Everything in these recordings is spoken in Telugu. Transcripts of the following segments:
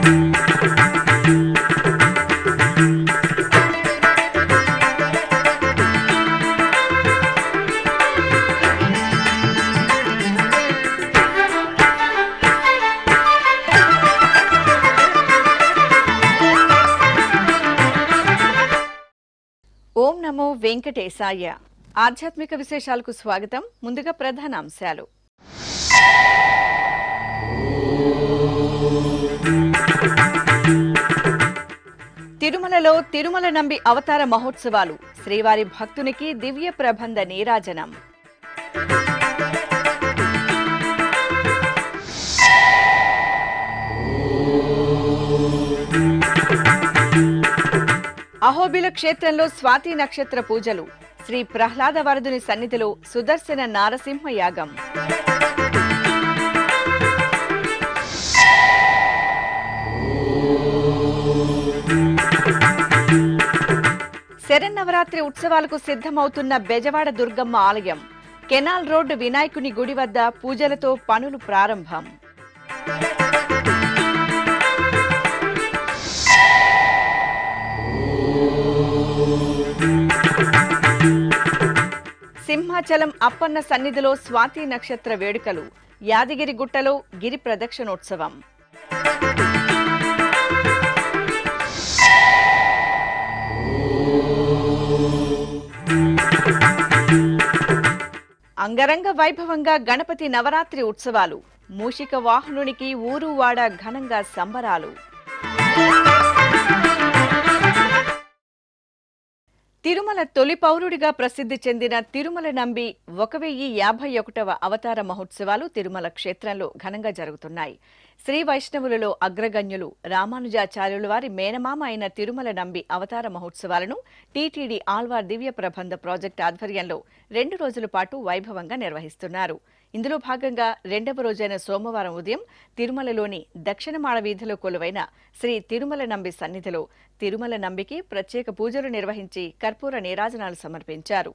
ఓం నమో వెంకటేశాయ. ఆధ్యాత్మిక విశేషాలకు స్వాగతం. ముందుగా ప్రధాన అంశాలు. తిరుమలలో తిరుమల నంబి అవతార మహోత్సవాలు, శ్రీవారి భక్తునికి దివ్య ప్రబంధ నీరాజనం. అహోబిల క్షేత్రంలో స్వాతి నక్షత్ర పూజలు, శ్రీ ప్రహ్లాద వరదుని సన్నిధిలో సుదర్శన నారసింహ యాగం. శరన్నవరాత్రి ఉత్సవాలకు సిద్ధమవుతున్న బెజవాడ దుర్గమ్మ ఆలయం, కెనాల్ రోడ్డు వినాయకుని గుడి వద్ద పూజలతో పనులు ప్రారంభం. సింహాచలం అప్పన్న సన్నిధిలో స్వాతి నక్షత్ర వేడుకలు, యాదగిరి గుట్టలో గిరి ప్రదక్షిణోత్సవం. అంగరంగ వైభవంగా గణపతి నవరాత్రి ఉత్సవాలు, మూషిక వాహనునికి ఊరు వాడ ఘనంగా సంబరాలు. తిరుమల తొలి పౌరుడిగా ప్రసిద్ధి చెందిన తిరుమల నంబి 1051వ అవతార మహోత్సవాలు తిరుమల క్షేత్రంలో ఘనంగా జరుగుతున్నాయి. శ్రీ వైష్ణవులలో అగ్రగణ్యులు రామానుజాచార్యుల వారి మేనమామ అయిన తిరుమల నంబి అవతార మహోత్సవాలను టీటీడీ ఆళ్వార్ దివ్య ప్రబంధ ప్రాజెక్టు ఆధ్వర్యంలో 2 రోజుల పాటు వైభవంగా నిర్వహిస్తున్నారు. ఇందులో భాగంగా 2వ రోజైన సోమవారం ఉదయం తిరుమలలోని దక్షిణ మాడ వీధిలో కొలువైన శ్రీ తిరుమల నంబి సన్నిధిలో తిరుమల నంబికి ప్రత్యేక పూజలు నిర్వహించి కర్పూర నీరాజనాలు సమర్పించారు.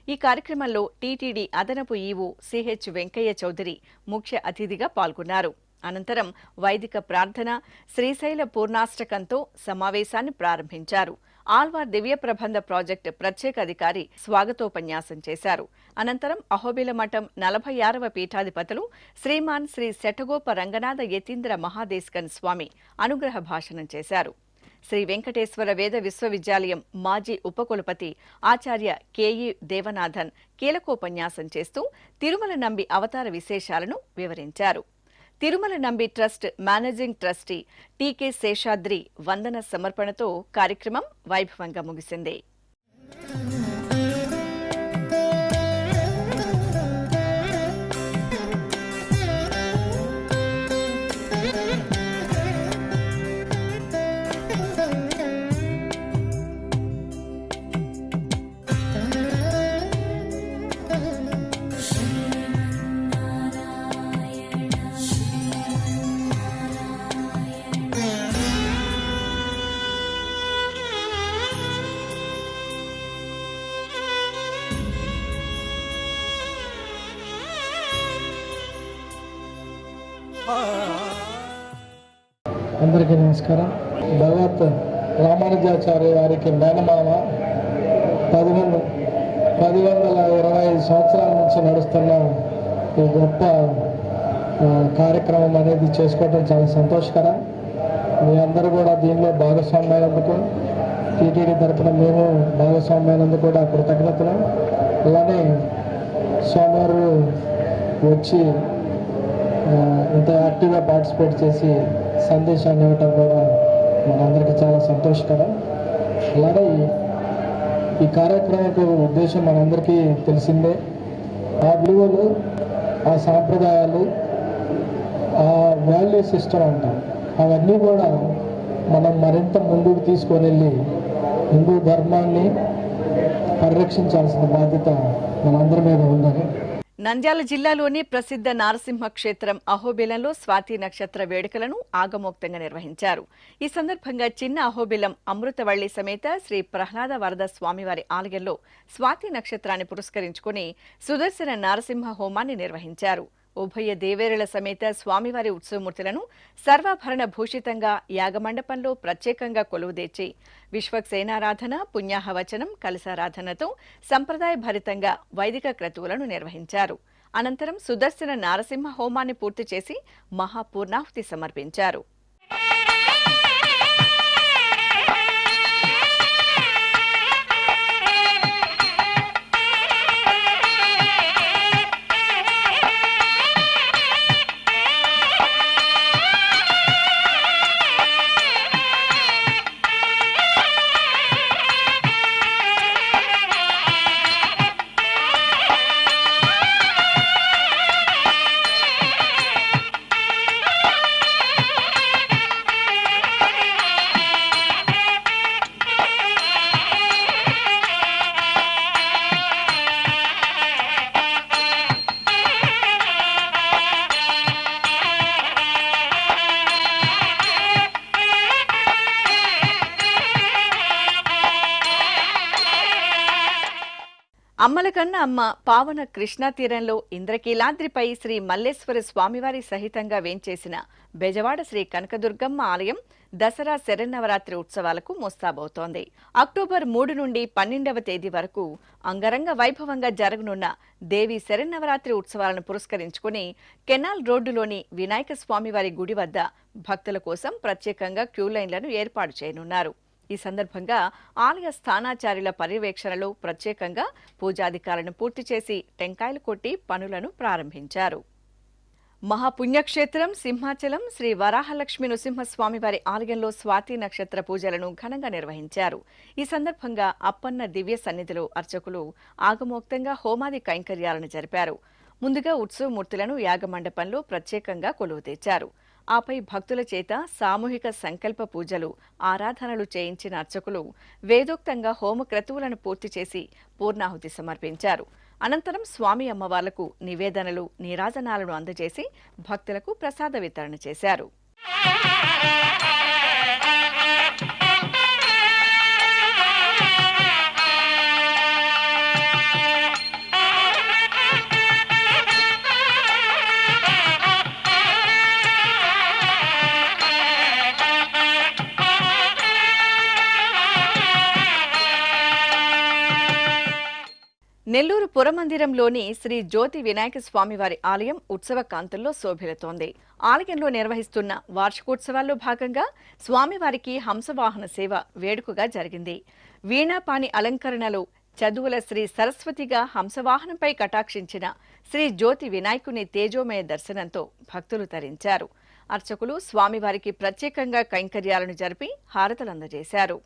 ఈ కార్యక్రమంలో టీటీడీ అదనపు ఈవో సిహెచ్ వెంకయ్య చౌదరి ముఖ్య అతిథిగా పాల్గొన్నారు. అనంతరం వైదిక ప్రార్థన, శ్రీశైల పూర్ణాష్టకంతో సమావేశాన్ని ప్రారంభించారు. ఆళ్వార్ దివ్య ప్రబంధ ప్రాజెక్టు ప్రత్యేక అధికారి స్వాగతోపన్యాసం చేశారు. అనంతరం అహోబిల మఠం 46వ పీఠాధిపతులు శ్రీమాన్ శ్రీ శఠగోప రంగనాథ యతీంద్ర మహాదేశకన్ స్వామి అనుగ్రహ భాషణం చేశారు. శ్రీ వెంకటేశ్వర వేద విశ్వవిద్యాలయం మాజీ ఉపకులపతి ఆచార్య కెఈ దేవనాథన్ కీలకోపన్యాసం చేస్తూ తిరుమల నంబి అవతార విశేషాలను వివరించారు. Tirumala Nambi trust managing trustee TK Seshadri వందన సమర్పణతో కార్యక్రమం వైభవంగా ముగిసింది. అందరికీ నమస్కారం. భగవత్ రామానుజాచార్య వారికి మేనమామ 1125 సంవత్సరాల నుంచి నడుస్తున్న ఈ గొప్ప కార్యక్రమం అనేది చేసుకోవడం చాలా సంతోషకరం. మీ అందరూ కూడా దీనిలో భాగస్వామ్యమైనందుకు, టీటీడీ తరఫున మేము భాగస్వామ్యమైనందుకు కూడా కృతజ్ఞతలు. అలానే స్వామివారు వచ్చి ఇంత యాక్టివ్గా పార్టిసిపేట్ చేసి సందేశాన్ని ఇవ్వటం కూడా మనందరికీ చాలా సంతోషకరం. అలాగే ఈ కార్యక్రమం ఉద్దేశం మనందరికీ తెలిసిందే. ఆ విలువలు, ఆ సాంప్రదాయాలు, ఆ వాల్యూ సిస్టమ్ అంటాం, అవన్నీ కూడా మనం మరింత ముందుకు తీసుకొని వెళ్ళి హిందూ ధర్మాన్ని పరిరక్షించాల్సిన బాధ్యత మనందరి మీద ఉందని. నంద్యాల జిల్లాలోని ప్రసిద్ధ నారసింహ క్షేత్రం అహోబిలంలో స్వాతి నక్షత్ర వేడుకలను ఆగమోక్తంగా నిర్వహించారు. ఈ సందర్భంగా చిన్న అహోబిలం అమృతవల్లి సమేత శ్రీ ప్రహ్లాద వరద స్వామివారి ఆలయంలో స్వాతి నక్షత్రాన్ని పురస్కరించుకుని సుదర్శన నారసింహ హోమాన్ని నిర్వహించారు. ఉభయ దేవేరుల సమేత స్వామివారి ఉత్సవమూర్తులను సర్వాభరణ భూషితంగా యాగమండపంలో ప్రత్యేకంగా కొలువుదీర్చి విశ్వక్సేనారాధన, పుణ్యాహవచనం, కలశారాధనతో సంప్రదాయ భరితంగా వైదిక క్రతువులను నిర్వహించారు. అనంతరం సుదర్శన నారసింహ హోమాన్ని పూర్తి చేసి మహాపూర్ణాహుతి సమర్పించారు. అమ్మలకన్న అమ్మ పావన కృష్ణా తీరంలో ఇంద్రకీలాద్రిపై శ్రీ మల్లేశ్వర స్వామివారి సహితంగా వేంచేసిన బెజవాడ శ్రీ కనకదుర్గమ్మ ఆలయం దసరా శరన్నవరాత్రి ఉత్సవాలకు ముస్తాబవుతోంది. అక్టోబర్ 3 నుండి 12వ తేదీ వరకు అంగరంగ వైభవంగా జరగనున్న దేవి శరన్నవరాత్రి ఉత్సవాలను పురస్కరించుకుని కెనాల్ రోడ్డులోని వినాయక స్వామివారి గుడి వద్ద భక్తుల కోసం ప్రత్యేకంగా క్యూలైన్లను ఏర్పాటు చేయనున్నారు. ఈ సందర్భంగా ఆలయ స్థానాచార్యుల పర్యవేక్షణలో ప్రత్యేకంగా పూజాధికారులను పూర్తి చేసి టెంకాయలు కొట్టి పనులను ప్రారంభించారు. మహాపుణ్యక్షేత్రం సింహాచలం శ్రీ వరాహలక్ష్మి నృసింహస్వామివారి ఆలయంలో స్వాతి నక్షత్ర పూజలను ఘనంగా నిర్వహించారు. ఈ సందర్భంగా అప్పన్న దివ్య సన్నిధిలో అర్చకులు ఆగమోక్తంగా హోమాది కైంకర్యాలను జరిపారు. ముందుగా ఉత్సవమూర్తులను యాగమండపంలో ప్రత్యేకంగా కొలువు తెచ్చారు. ఆపై భక్తుల చేత సామూహిక సంకల్ప పూజలు, ఆరాధనలు చేయించిన అర్చకులు వేదోక్తంగా హోమ క్రతువులను పూర్తి చేసి పూర్ణాహుతి సమర్పించారు. అనంతరం స్వామి అమ్మవార్లకు నివేదనలు, నీరాజనాలను అందజేసి భక్తులకు ప్రసాద వితరణ చేశారు. నెల్లూరు పురమందిరంలోని శ్రీ జ్యోతి వినాయక స్వామివారి ఆలయం ఉత్సవ కాంతుల్లో శోభిల్లుతోంది. ఆలయంలో నిర్వహిస్తున్న వార్షికోత్సవాల్లో భాగంగా స్వామివారికి హంసవాహన సేవ వేడుకగా జరిగింది. వీణాపాణి అలంకరణలో చదువుల శ్రీ సరస్వతిగా హంసవాహనంపై కటాక్షించిన శ్రీ జ్యోతి వినాయకుని తేజోమయ దర్శనంతో భక్తులు తరించారు. అర్చకులు స్వామివారికి ప్రత్యేకంగా కైంకర్యాలను జరిపి హారతలందజేశారు.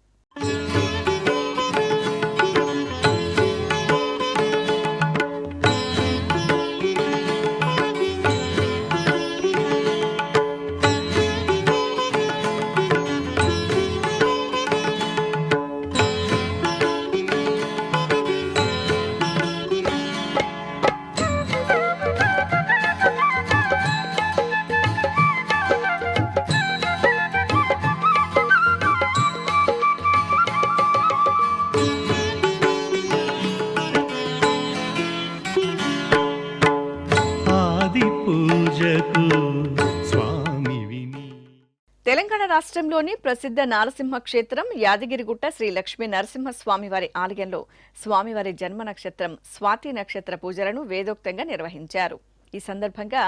తెలంగాణ రాష్ట్రంలోని ప్రసిద్ధ నారసింహ క్షేత్రం యాదగిరిగుట్ట శ్రీ లక్ష్మీ నరసింహస్వామివారి ఆలయంలో స్వామివారి జన్మ నక్షత్రం స్వాతి నక్షత్ర పూజలను వేదోక్తంగా నిర్వహించారు. ఈ సందర్భంగా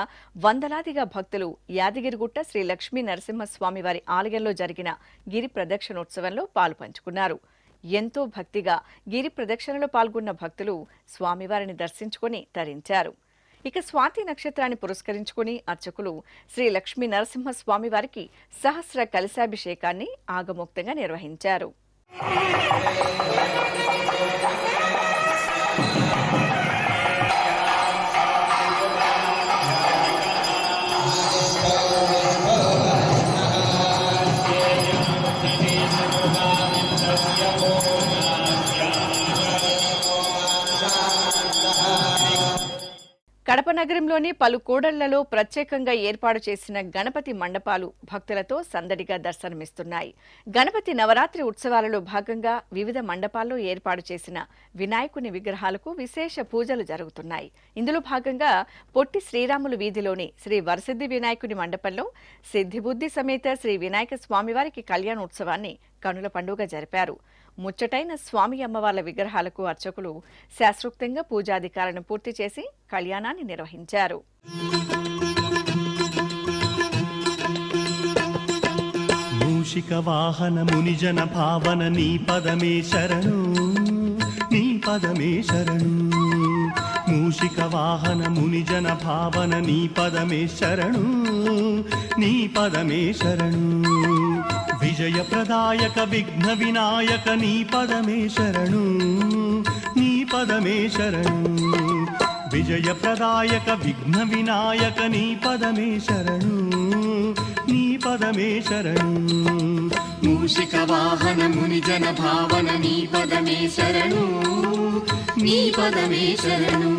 వందలాదిగా భక్తులు యాదగిరిగుట్ట శ్రీ లక్ష్మీ నరసింహస్వామివారి ఆలయంలో జరిగిన గిరి ప్రదక్షిణోత్సవంలో పాలుపంచుకున్నారు. ఎంతో భక్తిగా గిరి ప్రదక్షిణలో పాల్గొన్న భక్తులు స్వామివారిని దర్శించుకుని తరించారు. ఇక స్వాతి నక్షత్రాన్ని పురస్కరించుకుని అర్చకులు శ్రీ లక్ష్మీ నరసింహస్వామి వారికి సహస్ర కలశాభిషేకాన్ని ఆగమోక్తంగా నిర్వహించారు. కడప నగరంలోని పలు కూడళ్లలో ప్రత్యేకంగా ఏర్పాటు చేసిన గణపతి మండపాలు భక్తులతో సందడిగా దర్శనమిస్తున్నాయి. గణపతి నవరాత్రి ఉత్సవాలలో భాగంగా వివిధ మండపాల్లో ఏర్పాటు చేసిన వినాయకుని విగ్రహాలకు విశేష పూజలు జరుగుతున్నాయి. ఇందులో భాగంగా పొట్టి శ్రీరాములు వీధిలోని శ్రీ వరసిద్ధి వినాయకుని మండపంలో సిద్ధిబుద్ధి సమేత శ్రీ వినాయక స్వామివారికి కళ్యాణోత్సవాన్ని కనుల పండుగ జరిపారు. ముచ్చటైన స్వామి అమ్మవార్ల విగ్రహాలకు అర్చకులు శాస్త్రోక్తంగా పూజాధికారాలను పూర్తి చేసి కళ్యాణాన్ని నిర్వహించారు. మూషిక వాహన మునిజన భావన నీ పదమే శరణు, నీ పదమే శరణు. మూషిక వాహన మునిజన భావన నీ పదమే శరణు, నీ పదమే శరణు. విజయ ప్రదాయక విఘ్న వినాయక నీ పదమే శరణు, నీ పదమే శరణు. విజయ ప్రదాయక విఘ్న వినాయక నీ పదమే శరణు, నీ పదమే శరణు. మూషిక వాహన మునిజన భావన నీ పదమే శరణు, నీ పదమే శరణు.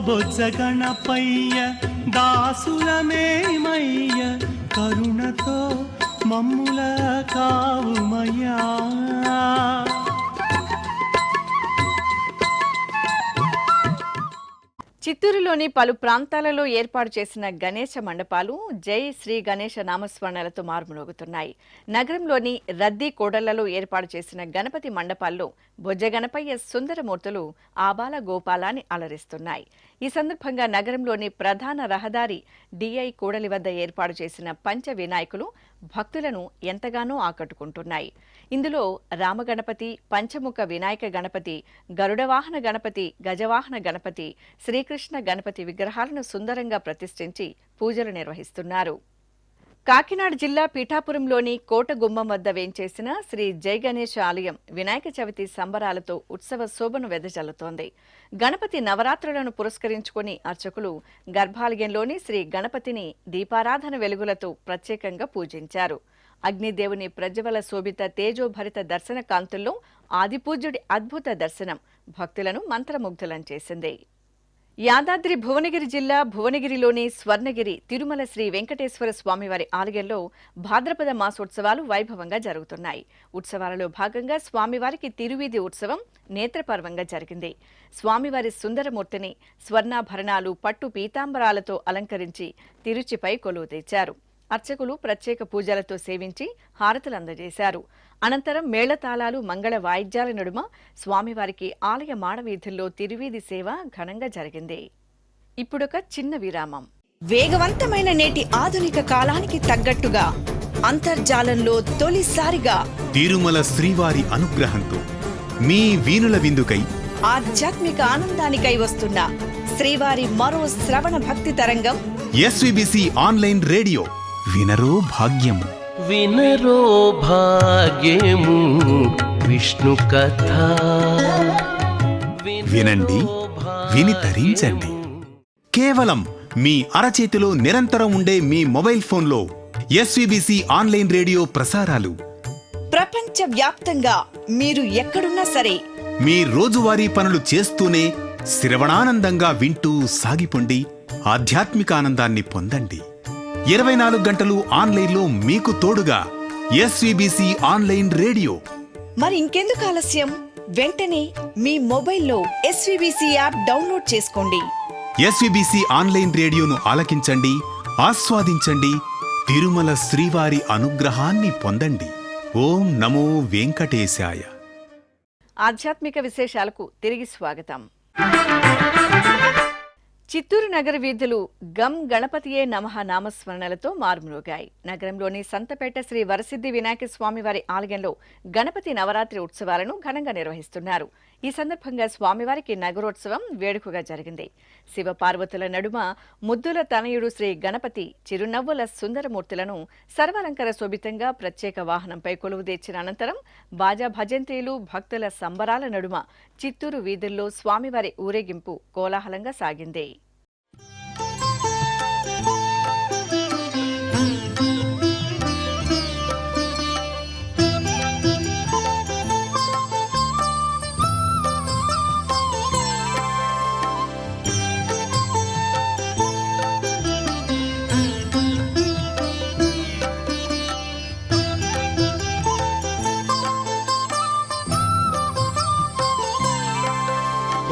బొజ్జ గణపయ్య దాసులమేమయ్య కరుణతో మమ్ముల కావుమయ్యా. చిత్తూరులోని పలు ప్రాంతాలలో ఏర్పాటు చేసిన గణేశ మండపాలు జై శ్రీ గణేశ నామస్మరణలతో మారుమోగుతున్నాయి. నగరంలోని రద్దీ కూడళ్లలో ఏర్పాటు చేసిన గణపతి మండపాల్లో బొజ్జ గణపయ్య సుందరమూర్తులు ఆబాల గోపాలాన్ని అలరిస్తున్నాయి. ఈ సందర్భంగా నగరంలోని ప్రధాన రహదారి డిఐ కూడలి వద్ద ఏర్పాటు చేసిన పంచ వినాయకులు భక్తులను ఎంతగానో ఆకట్టుకుంటున్నాయి. ఇందులో రామగణపతి, పంచముఖ వినాయక గణపతి, గరుడవాహన గణపతి, గజవాహన గణపతి, శ్రీకృష్ణ గణపతి విగ్రహాలను సుందరంగా ప్రతిష్ఠించి పూజలు నిర్వహిస్తున్నారు. కాకినాడ జిల్లా పీఠాపురంలోని కోట గుమ్మం వద్ద వేంచేసిన శ్రీ జై గణేశ ఆలయం వినాయక చవితి సంబరాలతో ఉత్సవ శోభను వెదజల్లుతోంది. గణపతి నవరాత్రులను పురస్కరించుకుని అర్చకులు గర్భాలయంలోని శ్రీ గణపతిని దీపారాధన వెలుగులతో ప్రత్యేకంగా పూజించారు. అగ్నిదేవుని ప్రజ్వల శోభిత తేజోభరిత దర్శన కాంతుల్లో ఆదిపూజ్యుడి అద్భుత దర్శనం భక్తులను మంత్రముగ్ధులం చేసింది. యాదాద్రి భువనగిరి జిల్లా భువనగిరిలోని స్వర్ణగిరి తిరుమల శ్రీ వెంకటేశ్వర స్వామివారి ఆలయంలో భాద్రపద మాసోత్సవాలు వైభవంగా జరుగుతున్నాయి. ఉత్సవాలలో భాగంగా స్వామివారికి తిరువీధి ఉత్సవం నేత్రపర్వంగా జరిగింది. స్వామివారి సుందరమూర్తిని స్వర్ణాభరణాలు, పట్టు పీతాంబరాలతో అలంకరించి తిరుచిపై కొలువు తెచ్చారు. అర్చకులు ప్రత్యేక పూజలతో సేవించి హారతులు అందజేశారు. అనంతరం మేళతాళాలు, మంగళ వాయిద్యాల నడుమ స్వామివారికి ఆలయ మాడవీధుల్లో తిరువీధి సేవ ఘనంగా జరిగింది. ఇప్పుడొక చిన్న విరామం. వేగవంతమైన నేటి ఆధునిక కాలానికి తగ్గట్టుగా అంతర్జాలంలో తొలిసారిగా తిరుమల శ్రీవారి అనుగ్రహంతో మీ వీణుల విందుకై ఆధ్యాత్మిక ఆనందానికై వస్తున్న శ్రీవారి మరో శ్రవణ భక్తి తరంగం ఎస్వీబీసీ ఆన్లైన్ రేడియో. వినరో భాగ్యము, వినరో భాగ్యము విష్ణు కథ. వినండి, విని తరించండి. కేవలం మీ అరచేతిలో నిరంతరం ఉండే మీ మొబైల్ ఫోన్లో ఎస్వీబీసీ ఆన్లైన్ రేడియో ప్రసారాలు ప్రపంచ వ్యాప్తంగా మీరు ఎక్కడున్నా సరే మీ రోజువారీ పనులు చేస్తూనే శ్రవణానందంగా వింటూ సాగిపోండి. ఆధ్యాత్మిక ఆనందాన్ని పొందండి. 24 గంటలు ఆన్లైన్లో మీకు తోడుగా ఎస్వీబీసీ ఆన్లైన్ రేడియో. మరి ఇంకెందుకు ఆలస్యం? వెంటనే మీ మొబైల్లో ఎస్వీబీసీ యాప్ డౌన్లోడ్ చేసుకోండి. ఎస్వీబీసీ ఆన్లైన్ రేడియోను ఆలకించండి, ఆస్వాదించండి. తిరుమల శ్రీవారి అనుగ్రహాన్ని పొందండి. ఓం నమో వెంకటేశాయ. ఆధ్యాత్మిక విశేషాలకు తిరిగి స్వాగతం. చిత్తూరు నగర వీధులు గం గణపతియే నమః నామస్మరణలతో మారుమ్రోగాయి. నగరంలోని సంతపేట శ్రీ వరసిద్ధి వినాయక స్వామివారి ఆలయంలో గణపతి నవరాత్రి ఉత్సవాలను ఘనంగా నిర్వహిస్తున్నారు. ఈ సందర్భంగా స్వామివారికి నగరోత్సవం వేడుకగా జరిగింది. శివపార్వతుల నడుమ ముద్దుల తనయుడు శ్రీ గణపతి చిరునవ్వుల సుందరమూర్తులను సర్వాలంకార శోభితంగా ప్రత్యేక వాహనంపై కొలువుదీర్చిన అనంతరం బాజా భజంత్రీలు భక్తుల సంబరాల నడుమ చిత్తూరు వీధుల్లో స్వామివారి ఊరేగింపు కోలాహలంగా సాగింది.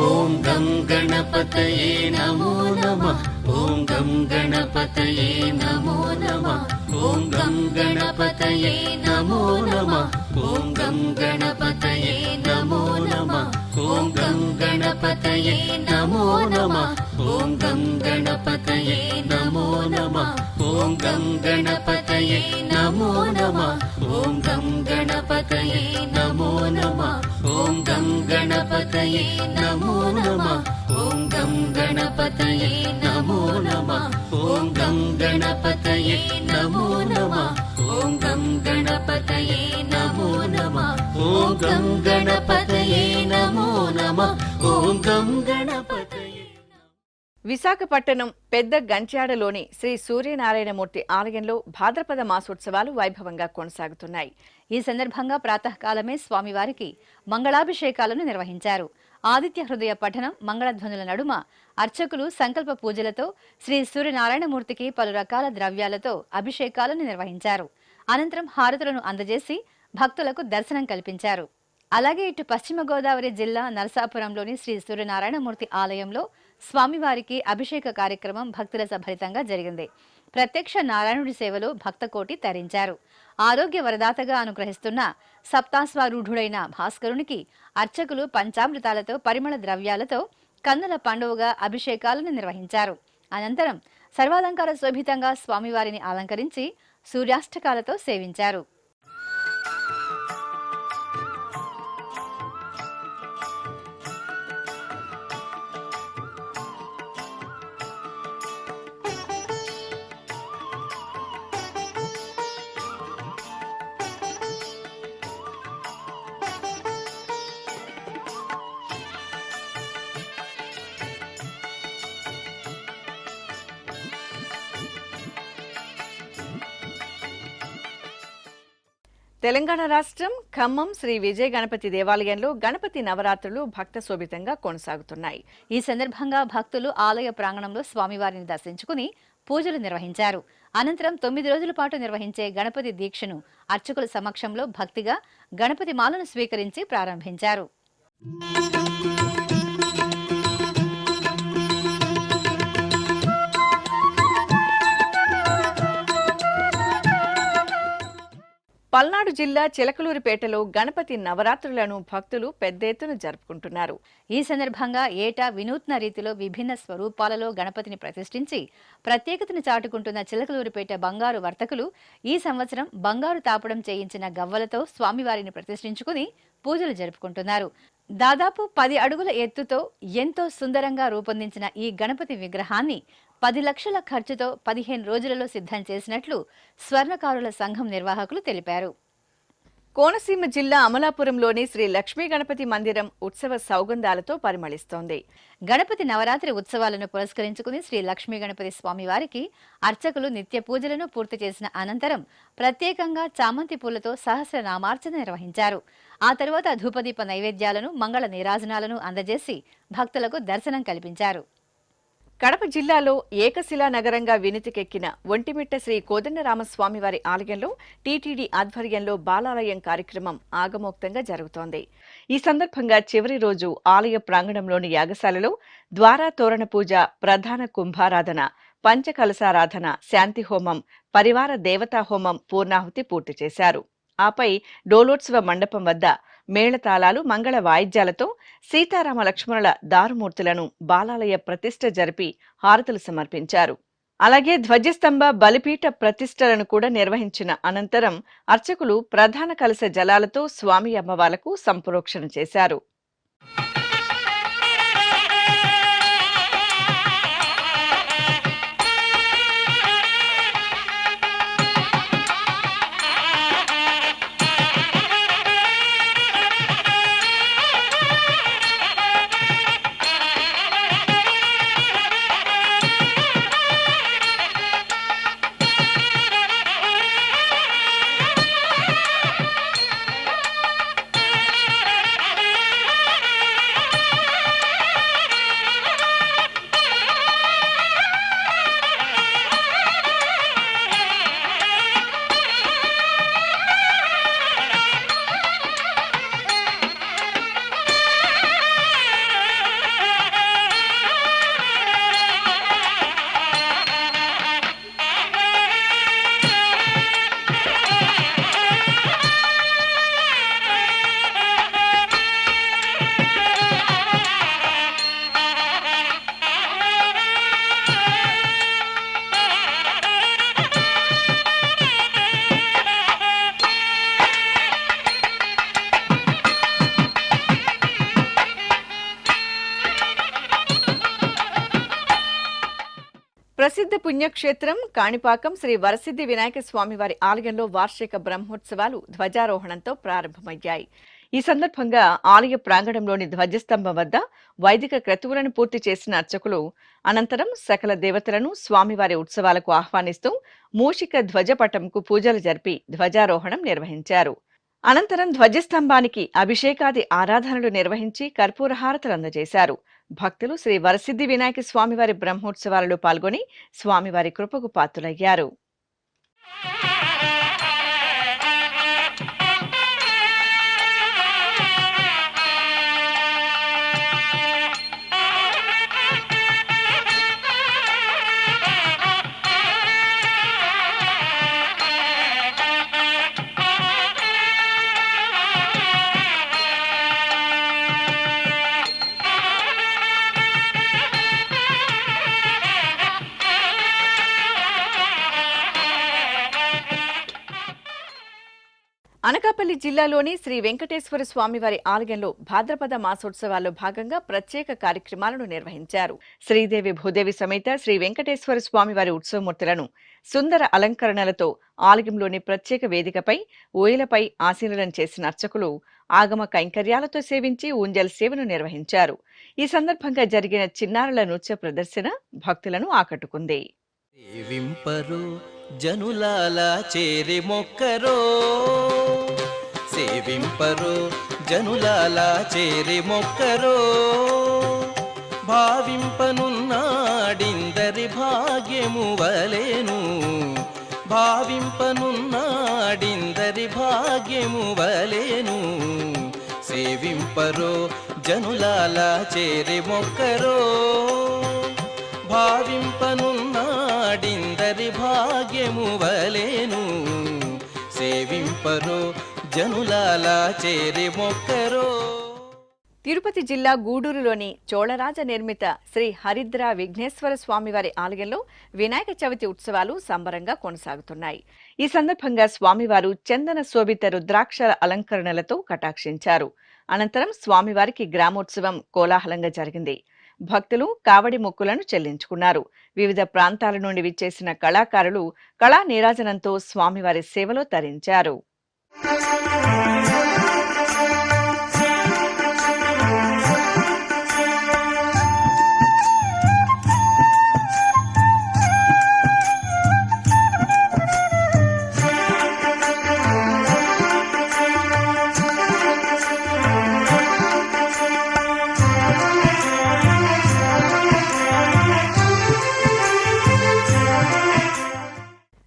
ॐ गं गणपतये नमो नमः। ॐ गं गणपतये नमो नमः। ॐ गं गणपतये नमो नमः। ॐ गं गणपतये नमो नमः। ॐ गं गणपतये नमो नमः। ॐ गं गणपतये नमो नमः। ॐ गं गणपतये नमो नमः। ॐ गं गणपतये नमो नमः। ॐ गं गणपतये नमो नमः। ॐ गं गणपतये नमो नमः। ॐ गं गणपतये नमो नमः। ॐ गं गणपतये नमो नमः। ॐ गं गणपतये नमो नमः। ॐ गं गणपतये విశాఖపట్టణం పెద్ద గంట్యాడలోని శ్రీ సూర్యనారాయణమూర్తి ఆలయంలో భాద్రపద మాసోత్సవాలు వైభవంగా కొనసాగుతున్నాయి. ఈ సందర్భంగా ప్రాతకాలమే స్వామివారికి మంగళాభిషేకాలను నిర్వహించారు. ఆదిత్య హృదయ పఠనం, మంగళధ్వనుల నడుమ అర్చకులు సంకల్ప పూజలతో శ్రీ సూర్యనారాయణమూర్తికి పలు రకాల ద్రవ్యాలతో అభిషేకాలను నిర్వహించారు. అనంతరం హారతులను అందజేసి భక్తులకు దర్శనం కల్పించారు. అలాగే ఇటు పశ్చిమ గోదావరి జిల్లా నరసాపురంలోని శ్రీ సూర్యనారాయణమూర్తి ఆలయంలో స్వామివారికి అభిషేక కార్యక్రమం భక్తుల సభరితంగా జరిగింది. ప్రత్యక్ష నారాయణుడి సేవలో భక్తకోటి తరించారు. ఆరోగ్య వరదాతగా అనుగ్రహిస్తున్న సప్తాస్వారూఢుడైన భాస్కరునికి అర్చకులు పంచామృతాలతో పరిమళ ద్రవ్యాలతో కన్నుల పండువగా అభిషేకాలను నిర్వహించారు. అనంతరం సర్వాలంకార శోభితంగా స్వామివారిని అలంకరించి సూర్యాష్టకాలతో సేవించారు. తెలంగాణ రాష్ట్రం ఖమ్మం శ్రీ విజయ గణపతి దేవాలయంలో గణపతి నవరాత్రులు భక్త శోభితంగా కొనసాగుతున్నాయి. ఈ సందర్భంగా భక్తులు ఆలయ ప్రాంగణంలో స్వామివారిని దర్శించుకుని పూజలు నిర్వహించారు. అనంతరం 9 రోజుల పాటు నిర్వహించే గణపతి దీక్షను అర్చకుల సమక్షంలో భక్తిగా గణపతి మాలను స్వీకరించి ప్రారంభించారు. పల్నాడు జిల్లా చిలకలూరిపేటలో గణపతి నవరాత్రులను భక్తులు పెద్ద ఎత్తున జరుపుకుంటున్నారు. ఈ సందర్భంగా ఏటా వినూత్న రీతిలో విభిన్న స్వరూపాలలో గణపతిని ప్రతిష్ఠించి ప్రత్యేకతను చాటుకుంటున్న చిలకలూరిపేట బంగారు వర్తకులు ఈ సంవత్సరం బంగారు తాపడం చేయించిన గవ్వలతో స్వామివారిని ప్రతిష్ఠించుకుని పూజలు జరుపుకుంటున్నారు. దాదాపు 10 అడుగుల ఎత్తుతో ఎంతో సుందరంగా రూపొందించిన ఈ గణపతి విగ్రహాన్ని 10 లక్షల ఖర్చుతో 15 రోజులలో సిద్ధం చేసినట్లు స్వర్ణకారుల సంఘం నిర్వాహకులు తెలిపారు. కోనసీమ జిల్లా అమలాపురంలోని శ్రీ లక్ష్మీ గణపతి మందిరం ఉత్సవ సౌగంధాలతో పరిమళిస్తోంది. గణపతి నవరాత్రి ఉత్సవాలను పురస్కరించుకుని శ్రీ లక్ష్మీ గణపతి స్వామివారికి అర్చకులు నిత్య పూజలను పూర్తి చేసిన అనంతరం ప్రత్యేకంగా చామంతి పూలతో సహస్రనామార్చన నిర్వహించారు. ఆ తరువాత ధూపదీప నైవేద్యాలను, మంగళ నీరాజనాలను అందజేసి భక్తులకు దర్శనం కల్పించారు. కడప జిల్లాలో ఏకశిలా నగరంగా వినితికెక్కిన ఒంటిమిట్ట శ్రీ కోదండరామస్వామివారి ఆలయంలో టీటీడీ ఆధ్వర్యంలో బాలాలయం కార్యక్రమం ఆగమోక్తంగా జరుగుతోంది. ఈ సందర్భంగా చివరి రోజు ఆలయ ప్రాంగణంలోని యాగశాలలో ద్వారా తోరణ పూజ, ప్రధాన కుంభారాధన, పంచకలశారాధన, శాంతి హోమం, పరివార దేవతా హోమం, పూర్ణాహుతి పూర్తి చేశారు. ఆపై డోలోత్సవ మండపం వద్ద మేళతాళాలు మంగళ వాయిద్యాలతో సీతారామ లక్ష్మణుల దారుమూర్తులను బాలాలయ ప్రతిష్ఠ జరిపి హారతులు సమర్పించారు. అలాగే ధ్వజస్తంభ బలిపీఠ ప్రతిష్టలను కూడా నిర్వహించిన అనంతరం అర్చకులు ప్రధాన కలశ జలాలతో స్వామి అమ్మవార్లకు సంప్రోక్షణ చేశారు. ప్రసిద్ధ పుణ్యక్షేత్రం కాణిపాకం శ్రీ వరసిద్ధి వినాయక స్వామివారి ఆలయంలో వార్షిక బ్రహ్మోత్సవాలు ధ్వజారోహణంతో ప్రారంభమయ్యాయి. ఈ సందర్భంగా ఆలయ ప్రాంగణంలోని ధ్వజస్తంభం వద్ద వైదిక క్రతువులను పూర్తి చేసిన అర్చకులు అనంతరం సకల దేవతలను స్వామివారి ఉత్సవాలకు ఆహ్వానిస్తూ మూషిక ధ్వజపటంకు పూజలు జరిపి ధ్వజారోహణం నిర్వహించారు. అనంతరం ధ్వజస్తంభానికి అభిషేకాది ఆరాధనలు నిర్వహించి కర్పూరహారతులు అందజేశారు. భక్తులు శ్రీ వరసిద్ధి వినాయక స్వామివారి బ్రహ్మోత్సవాలలో పాల్గొని స్వామివారి కృపకు పాత్రులయ్యారు. అనకాపల్లి జిల్లాలోని శ్రీ వెంకటేశ్వర స్వామివారి ఆలయంలో భాద్రపద మాసోత్సవాల్లో భాగంగా ప్రత్యేక కార్యక్రమాలను నిర్వహించారు. శ్రీదేవి భూదేవి సమేత శ్రీ వెంకటేశ్వర స్వామివారి ఉత్సవమూర్తులను సుందర అలంకరణలతో ఆలయంలోని ప్రత్యేక వేదికపై ఊయలపై ఆసీనులను చేసిన అర్చకులు ఆగమ కైంకర్యాలతో సేవించి ఊంజల్ సేవను నిర్వహించారు. ఈ సందర్భంగా జరిగిన చిన్నారుల నృత్య ప్రదర్శన భక్తులను ఆకట్టుకుంది. జనులాలా చేరి మొక్కరో సేవింపరో జనులాలా చేరి మొక్కరో భావింపనున్నాడిందరి భాగ్యము వలెను భావింపనున్నాడిందరి భాగ్యము వలెను సేవింపరో జనులాలా చేరి మొక్కరో భావింపనున్నాడిందరి భాగ్యము వలెను సేవింపరో జనులాలా చేరి మొక్కరో. తిరుపతి జిల్లా గూడూరులోని చోళరాజ నిర్మిత శ్రీ హరిద్ర విఘ్నేశ్వర స్వామివారి ఆలయంలో వినాయక చవితి ఉత్సవాలు సంబరంగా కొనసాగుతున్నాయి. ఈ సందర్భంగా స్వామివారు చందన శోభిత రుద్రాక్షల అలంకరణలతో కటాక్షించారు. అనంతరం స్వామివారికి గ్రామోత్సవం కోలాహలంగా జరిగింది. భక్తులు కావడి మొక్కులను చెల్లించుకున్నారు. వివిధ ప్రాంతాల నుండి విచ్చేసిన కళాకారులు కళా నీరాజనంతో స్వామివారి సేవలో తరించారు.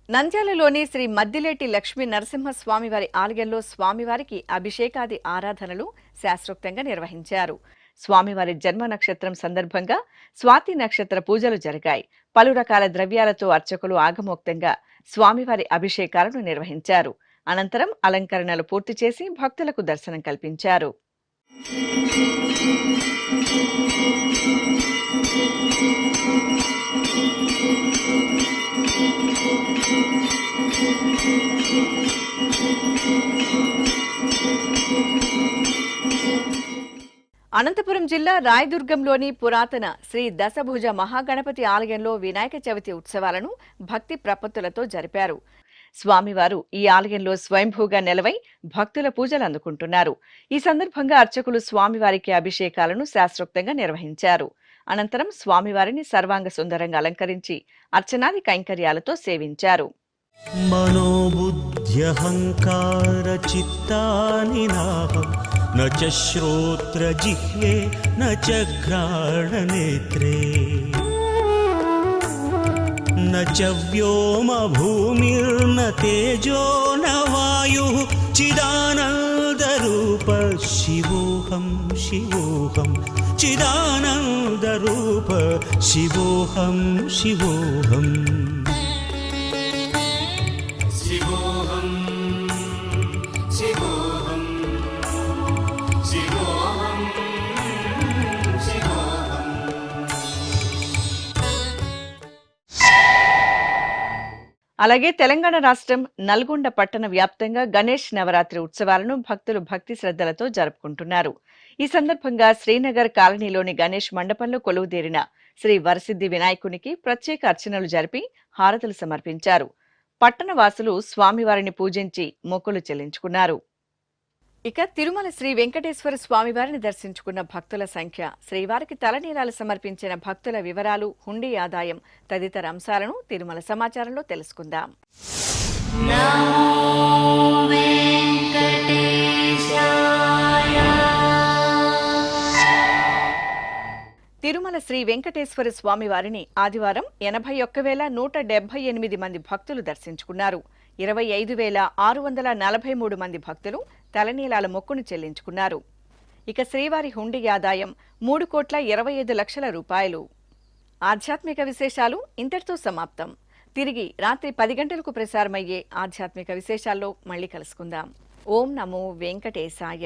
నంద్యాలలోని శ్రీ మద్దిలేటి లక్ష్మీ నరసింహస్వామివారి ఆలయంలో స్వామివారికి అభిషేకాది ఆరాధనలు శాస్త్రోక్తంగా నిర్వహించారు. స్వామివారి జన్మ నక్షత్రం సందర్భంగా స్వాతి నక్షత్ర పూజలు జరిగాయి. పలు రకాల ద్రవ్యాలతో అర్చకులు ఆగమోక్తంగా స్వామివారి అభిషేకాలను నిర్వహించారు. అనంతరం అలంకరణలు పూర్తి చేసి భక్తులకు దర్శనం కల్పించారు. అనంతపురం జిల్లా రాయదుర్గంలోని పురాతన శ్రీ దశభుజ మహాగణపతి ఆలయంలో వినాయక చవితి ఉత్సవాలను భక్తి ప్రపత్తులతో జరిపారు. స్వామివారు ఈ ఆలయంలో స్వయంభూగా నెలవై భక్తుల పూజలు అందుకుంటున్నారు. ఈ సందర్భంగా అర్చకులు స్వామివారికి అభిషేకాలను శాస్త్రోక్తంగా నిర్వహించారు. అనంతరం స్వామివారిని సర్వాంగ సుందరంగా అలంకరించి అర్చనాది కైంకర్యాలతో సేవించారు. మనోబుద్ధ్యహంకార చిత్తాని నాహం న చ శ్రోత్ర జిహ్వే న చ ఘ్రాణనేత్రే న చ వ్యోమ భూమిర్న తేజో న వాయుః చిదానందరూప శివోహం శివోహం చిదానందరూప శివోహం శివోహం శివోహం శివోహం శివోహం శివోహం. అలాగే తెలంగాణ రాష్ట్రం నల్గొండ పట్టణ వ్యాప్తంగా గణేష్ నవరాత్రి ఉత్సవాలను భక్తులు భక్తి శ్రద్ధలతో జరుపుకుంటున్నారు. ఈ సందర్భంగా శ్రీనగర్ కాలనీలోని గణేష్ మండపంలో కొలువుదీరిన శ్రీ వరసిద్ధి వినాయకునికి ప్రత్యేక అర్చనలు జరిపి హారతులు సమర్పించారు. పట్టణ వాసులు స్వామివారిని పూజించి మొక్కులు చెల్లించుకున్నారు. ఇక తిరుమల శ్రీ వెంకటేశ్వర స్వామివారిని దర్శించుకున్న భక్తుల సంఖ్య, శ్రీవారికి తలనీలాలు సమర్పించిన భక్తుల వివరాలు, హుండీ ఆదాయం తదితర అంశాలను తిరుమల సమాచారంలో తెలుసుకుందాం. తిరుమల శ్రీ వెంకటేశ్వర స్వామివారిని ఆదివారం 81,178 మంది భక్తులు దర్శించుకున్నారు. 25,643 మంది భక్తులు తలనీలాల మొక్కును చెల్లించుకున్నారు. ఇక శ్రీవారి హుండీ ఆదాయం 3,25,00,000 రూపాయలు. ఆధ్యాత్మిక విశేషాలు ఇంతటితో సమాప్తం. తిరిగి రాత్రి 10 గంటలకు ప్రసారమయ్యే ఆధ్యాత్మిక విశేషాల్లో మళ్ళీ కలుసుకుందాం. ఓం నమో వెంకటేశాయ.